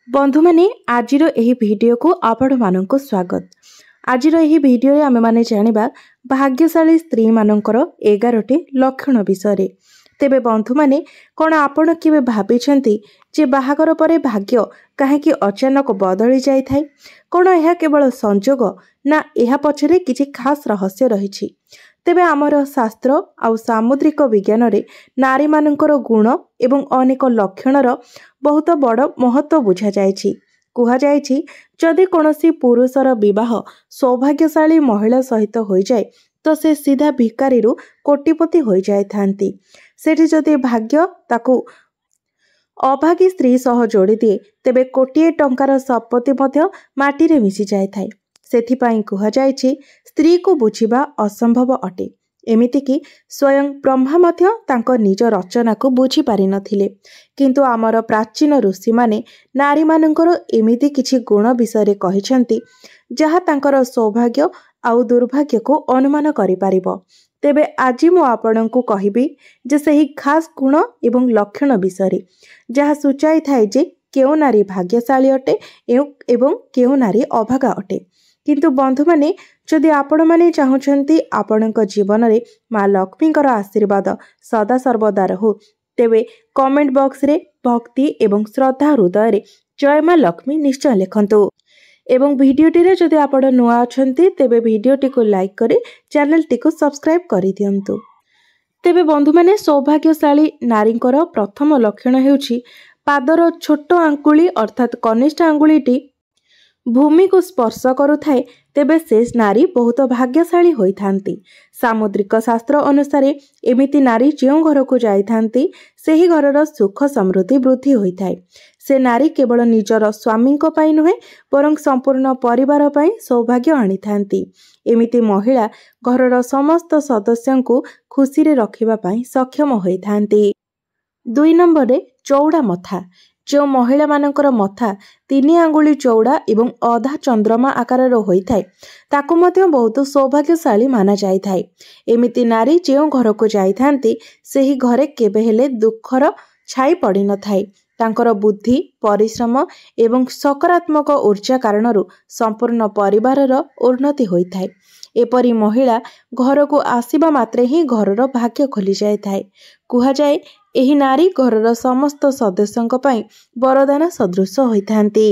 बंधु माने आजिर एही वीडियो को आपण मानक स्वागत। आजिर एही वीडियो रे आमे माने जानिबा भाग्यशाली स्त्री मानकर 11टी लक्षण विषय। तेबे बंधु माने कोन आपण केबे भाबिछंती जे बाहागर परे भाग्य काहेकि अचानक बदली जाय थाय? कोन यह केवल संजोग ना यह पछरे किछि खास रहस्य रहिछि? तेबे आमर शास्त्र आउ सामुद्रिक विज्ञान रे नारी मानकर गुण एवं अनेक लक्षणर बहुत बड़ महत्व बुझा जायछि। कुहा जायछि जदि कोनोसी पुरुषर विवाह सौभाग्यशाली महिला सहित होई जाय तो से सीधा भिकारी रु कोटिपति होई जाय थांती। सेठी जदि भाग्य ताकू अभागी स्त्री सह जोड़ी दिए तेबे कोटिए टंकार संपत्ति मध्य माटी रे मिसी जाय थाय। सेथिपाई कुहा जायछि स्त्री को बुझिबा असंभव अटे। एमिति कि स्वयं ब्रह्मा मध्य तांको निज रचना को बुझी पारि नथिले, किंतु आमर प्राचीन ऋषि माने नारी मानकर एमिति किछि गुण विषय कहिसंती जहा तांकर सौभाग्य आउ दुर्भाग्य को अनुमान करि पारिबो। तेबे आजि मु आपणंकु कहिबी जे सही खास गुण एवं लक्षण विषय जहा सूचाई थाय जे केउ नारी भाग्यशाली अटे एवं केउ नारी अभागा अटे। किंतु बंधु माने जदि आपण माने चाहुचंती आपणक जीवन रे मां लक्ष्मीकर आशीर्वाद सदा सर्वदा रहु तेबे कमेंट बॉक्स रे भक्ति एवं श्रद्धा हृदय रे जय मां लक्ष्मी निश्चय लिखंतु। एवं वीडियोटी रे जदि आपण नुआ अछंती तेबे वीडियोटी को लाइक करी चैनल टी को सब्सक्राइब करि दियंतु। तेबे बंधु माने सौभाग्यशाली नारींकर प्रथम लक्षण हेउछि पादर छोट आंगुली अर्थात कनिष्ठ आंगुलीटी भूमि को स्पर्श करुथाए तेबे से नारी बहुत भाग्यशाली होई थांती। सामुद्रिक शास्त्र अनुसार एमिति नारी जो घर को जाई थांती सेही घरर सुख समृद्धि वृद्धि होई थाए। से नारी केवल निजर स्वामी को पाई नुहे बरं संपूर्ण परिवार पाई सौभाग्य आनी थांती। एमिति महिला घरर समस्त सदस्यों को खुशी रे रखिबा पाई सक्षम होई थांती। 2 नंबर रे चौड़ा मथा। जो महिला मानकर मथा 3 आंगुली चौड़ा एवं अधा चंद्रमा आकार होई थाए ताकू मध्य बहुत सौभाग्यशाली माना जाय थाए। एमिति नारी जो घर को जाई थांती सेही घरे केबे हेले दुखर छाई पड़ी न थाए। तांकर बुद्धि परिश्रम एवं सकारात्मक ऊर्जा कारणरू संपूर्ण परिवारर उन्नति होई थाए। एपरी महिला घर को आसीबा मात्रे ही घरर भाग्य खोली जाय थाए। कुहा जाय एही नारी घरर समस्त सदस्यंक पई वरदान सदृश होई थांती।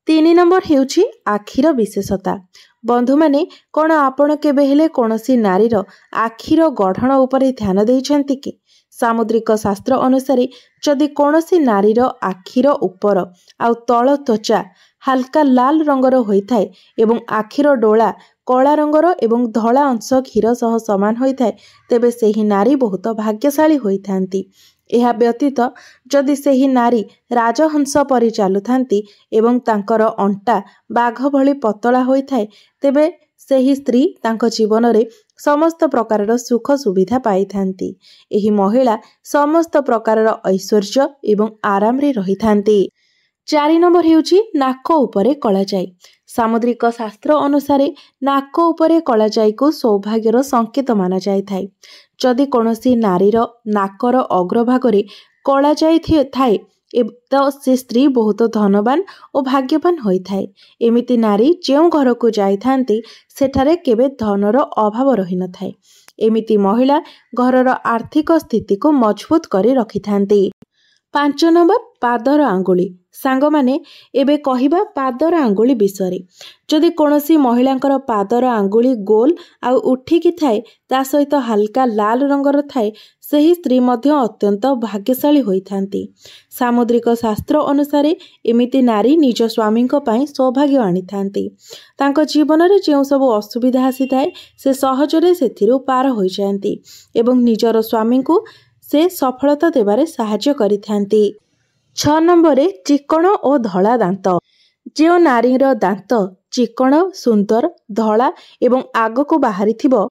3 नंबर हेउछि आखिर विशेषता। बंधु माने कोन आपण केबे हेले कोनोसी नारीर आखिर गठन उपरे ध्यान देइछंती कि? सामुद्रिक शास्त्र अनुसार जदि कोनोसी नारीर आखिर उपर आउ तळ त्वचा हल्का लाल रंगर होई थाए एवं आखिर डोला कला रंगर एवं धला अंश क्षीर सह समान होई थाए तेबे सेही नारी बहुत भाग्यशाली होई थांती। एहा व्यतीत जदि सेही नारी राजहंस परि चालु थांती एवं तांकर अंटा बाघ भली पतला होई थाए तेबे सेही स्त्री तांको जीवन रे समस्त प्रकारर सुख सुविधा पाई थांती। एही महिला समस्त प्रकारर ऐश्वर्य एवं आराम रे रही थांती। 4 नंबर हेउछि नाक उपरे कला जाई। सामुद्रिक शास्त्र अनुसार नाक उपरे कला जाई को सौभाग्यर संकेत माना जाय थाए। जदि कोनोसी नारीर नाकर अग्रभाग रे कला जाई थाए तो से स्त्री बहुत धनवान और भाग्यवान होई थाए। एमिति नारी जो घर को जाई थांती सेठारे केबे धनर अभाव रही न थाए। एमिति महिला घरर आर्थिक स्थिति को मजबूत करी रखी थांती। 5 नंबर पादर आंगुली। सांग माने एबे कहिबा पादर आंगुली विषय। जदि कोनोसी महिलांकर पादर आंगुली गोल आउ उठिकी थाए ता सहित हल्का लाल रंगर थाए सही स्त्री मध्य अत्यंत भाग्यशाली होई थांती। सामुद्रिक शास्त्र अनुसार एमिति नारी निज स्वामी को पाई सौभाग्य आनी थांती। तांको जीवन रे जेउ सब असुविधा आसी थाए से सहजरे सेथिरु पार होई जांती एवं निजर स्वामी को से सफलता देबारे साहाय्य करि थांती। 6 नंबर रे चिकण और धला दांत। जो नारीर दांत चिकण सुंदर धला एवं आग को बाहरी थिबो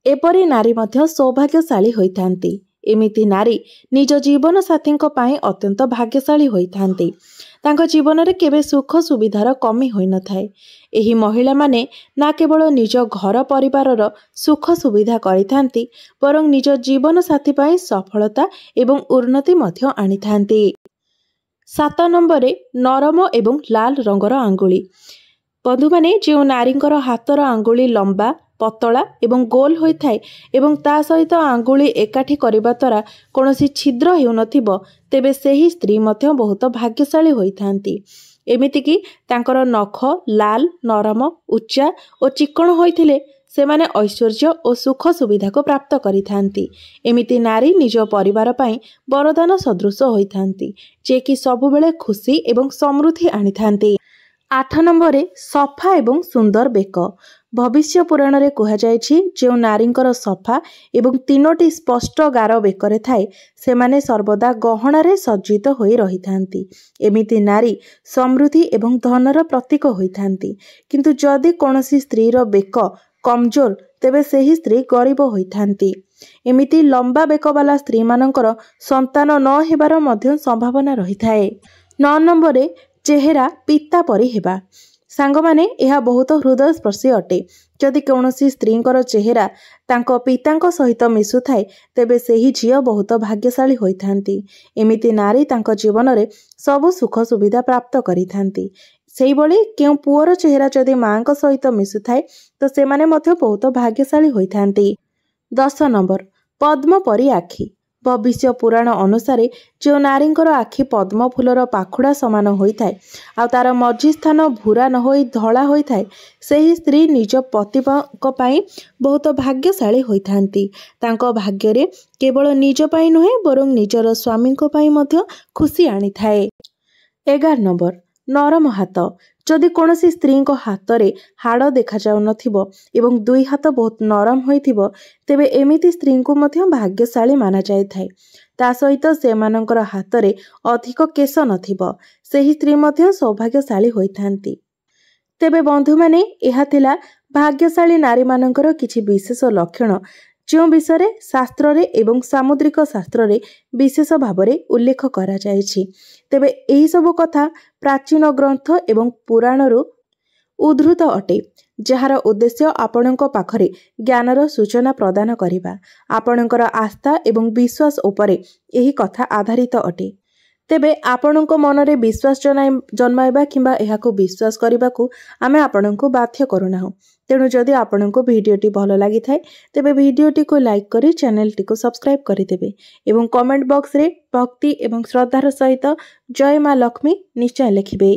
एपरी नारी मध्य सौभाग्यशाली होई थांती। एमिति नारी निज जीवन साथी पाई अत्यंत भाग्यशाली होई थांती। तांको जीवन रे केबे सुख सुविधार कमी होई न थाए। एही महिला माने ना केवल निज घर परिवारर सुख सुविधा करि थांती बरं निज जीवन साथी पाई सफलता एवं उन्नति मध्य आनी थांती। 7 ନମ୍ବରରେ ନରମ ଏବଂ ଲାଲ ରଙ୍ଗର ଆଙ୍ଗୁଳି। ବନ୍ଧୁମାନେ, ଯେଉଁ ନାରୀଙ୍କର ହାତର ଆଙ୍ଗୁଳି ଲମ୍ବା, ପତଳା ଏବଂ ଗୋଲ ହୋଇଥାଏ ଏବଂ ତା ସହିତ ଆଙ୍ଗୁଳି ଏକାଠି କରିବା ଦ୍ୱାରା କୌଣସି ଛିଦ୍ର ହେଉନଥିବ, ତେବେ ସେହି ସ୍ତ୍ରୀ ମଧ୍ୟ ବହୁତ ଭାଗ୍ୟଶାଳୀ ହୋଇଥାନ୍ତି। ଏମିତିକି ତାଙ୍କର ନଖ ଲାଲ, ନରମ, ଉଚ୍ଚା ଓ ଚିକ୍କଣ ହୋଇଥିଲେ ସେମାନେ ଐଶ୍ୱର୍ଯ୍ୟ ଓ ସୁଖ ସୁବିଧାକୁ ପ୍ରାପ୍ତ କରିଥାନ୍ତି। ଏମିତି ନାରୀ ନିଜ ପରିବାର ପାଇଁ ବରଦାନ ସଦୃଶ ହୋଇଥାନ୍ତି, ଯିଏକି ସବୁବେଳେ ଖୁସି ଏବଂ ସମୃଦ୍ଧି ଆଣିଥାନ୍ତି। 8 ନମ୍ବରରେ ସଫା ଏବଂ ସୁନ୍ଦର ବେକ। ଭବିଷ୍ୟ ପୁରାଣରେ କୁହାଯାଇଛି, ଯେଉଁ ନାରୀଙ୍କର ସଫା ଏବଂ 3ଟି ସ୍ପଷ୍ଟ ଗାର ବେକରେ ଥାଏ, ସେମାନେ ସର୍ବଦା ଗହଣାରେ ସଜ୍ଜିତ ହୋଇ ରହିଥାନ୍ତି। ଏମିତି ନାରୀ ସମୃଦ୍ଧି ଏବଂ ଧନର ପ୍ରତୀକ ହୋଇଥାନ୍ତି। କିନ୍ତୁ ଯଦି କୌଣସି ସ୍ତ୍ରୀର ବେକ କମଜୋର, ତେବେ ସେହି ସ୍ତ୍ରୀ ଗରିବ ହୋଇଥାନ୍ତି। ଏମିତି ଲମ୍ବା ବେକବାଲା ସ୍ତ୍ରୀମାନଙ୍କର ସନ୍ତାନ ନ ହେବାର ମଧ୍ୟ ସମ୍ଭାବନା ରହିଥାଏ। 9 ନମ୍ବରରେ ଚେହେରା ପିତା ପରି ହେବା। ସାଙ୍ଗମାନେ, ଏହା ବହୁତ ହୃଦୟସ୍ପର୍ଶୀ ଅଟେ। ଯଦି କୌଣସି ସ୍ତ୍ରୀଙ୍କର ଚେହେରା ତାଙ୍କ ପିତାଙ୍କ ସହିତ ମିଶୁଥାଏ, ତେବେ ସେହି ଝିଅ ବହୁତ ଭାଗ୍ୟଶାଳୀ ହୋଇଥାନ୍ତି। ଏମିତି ନାରୀ ତାଙ୍କ ଜୀବନରେ ସବୁ ସୁଖ ସୁବିଧା ପ୍ରାପ୍ତ କରିଥାନ୍ତି। ସେହିଭଳି କେଉଁ ପୁଅର ଚେହେରା ଯଦି ମାଙ୍କ ସହିତ ମିଶୁଥାଏ, ତ ସେମାନେ ମଧ୍ୟ ବହୁତ ଭାଗ୍ୟଶାଳୀ ହୋଇଥାନ୍ତି। 10 ନମ୍ବର ପଦ୍ମ ପରି ଆଖି। ଭବିଷ୍ୟ ପୁରାଣ ଅନୁସାରେ ଯେଉଁ ନାରୀଙ୍କର ଆଖି ପଦ୍ମ ଫୁଲର ପାଖୁଡ଼ା ସମାନ ହୋଇଥାଏ ଆଉ ତାର ମଝି ସ୍ଥାନ ଭୂରା ନ ହୋଇ ଧଳା ହୋଇଥାଏ, ସେହି ସ୍ତ୍ରୀ ନିଜ ପତିଙ୍କ ପାଇଁ ବହୁତ ଭାଗ୍ୟଶାଳୀ ହୋଇଥାନ୍ତି। ତାଙ୍କ ଭାଗ୍ୟରେ କେବଳ ନିଜ ପାଇଁ ନୁହେଁ, ବରଂ ନିଜର ସ୍ୱାମୀଙ୍କ ପାଇଁ ମଧ୍ୟ ଖୁସି ଆଣିଥାଏ। 11 ନମ୍ବର ନରମ ହାତ। ଯଦି କୌଣସି ସ୍ତ୍ରୀଙ୍କ ହାତରେ ହାଡ଼ ଦେଖାଯାଉନଥିବ ଏବଂ 2 ହାତ ବହୁତ ନରମ ହୋଇଥିବ, ତେବେ ଏମିତି ସ୍ତ୍ରୀଙ୍କୁ ମଧ୍ୟ ଭାଗ୍ୟଶାଳୀ ମାନାଯାଇଥାଏ। ତା ସହିତ ସେମାନଙ୍କର ହାତରେ ଅଧିକ କେଶ ନଥିବ, ସେହି ସ୍ତ୍ରୀ ମଧ୍ୟ ସୌଭାଗ୍ୟଶାଳୀ ହୋଇଥାନ୍ତି। ତେବେ ବନ୍ଧୁମାନେ, ଏହା ଥିଲା ଭାଗ୍ୟଶାଳୀ ନାରୀମାନଙ୍କର କିଛି ବିଶେଷ ଲକ୍ଷଣ, ଯେଉଁ ବିଷୟରେ ଶାସ୍ତ୍ରରେ ଏବଂ ସାମୁଦ୍ରିକ ଶାସ୍ତ୍ରରେ ବିଶେଷ ଭାବରେ ଉଲ୍ଲେଖ କରାଯାଇଛି। ତେବେ ଏହିସବୁ କଥା ପ୍ରାଚୀନ ଗ୍ରନ୍ଥ ଏବଂ ପୁରାଣରୁ ଉଦ୍ଧୃତ ଅଟେ, ଯାହାର ଉଦ୍ଦେଶ୍ୟ ଆପଣଙ୍କ ପାଖରେ ଜ୍ଞାନର ସୂଚନା ପ୍ରଦାନ କରିବା। ଆପଣଙ୍କର ଆସ୍ଥା ଏବଂ ବିଶ୍ୱାସ ଉପରେ ଏହି କଥା ଆଧାରିତ ଅଟେ। ତେବେ ଆପଣଙ୍କ ମନରେ ବିଶ୍ୱାସ ଜନ୍ମାଇବା କିମ୍ବା ଏହାକୁ ବିଶ୍ୱାସ କରିବାକୁ ଆମେ ଆପଣଙ୍କୁ ବାଧ୍ୟ କରୁନାହୁଁ। ତେଣୁ ଯଦି ଆପଣଙ୍କୁ ଭିଡ଼ିଓଟି ଭଲ ଲାଗିଥାଏ, ତେବେ ଭିଡ଼ିଓଟିକୁ ଲାଇକ୍ କରି ଚ୍ୟାନେଲଟିକୁ ସବସ୍କ୍ରାଇବ୍ କରିଦେବେ ଏବଂ କମେଣ୍ଟ ବକ୍ସରେ ଭକ୍ତି ଏବଂ ଶ୍ରଦ୍ଧାର ସହିତ ଜୟ ମା ଲକ୍ଷ୍ମୀ ନିଶ୍ଚୟ ଲେଖିବେ।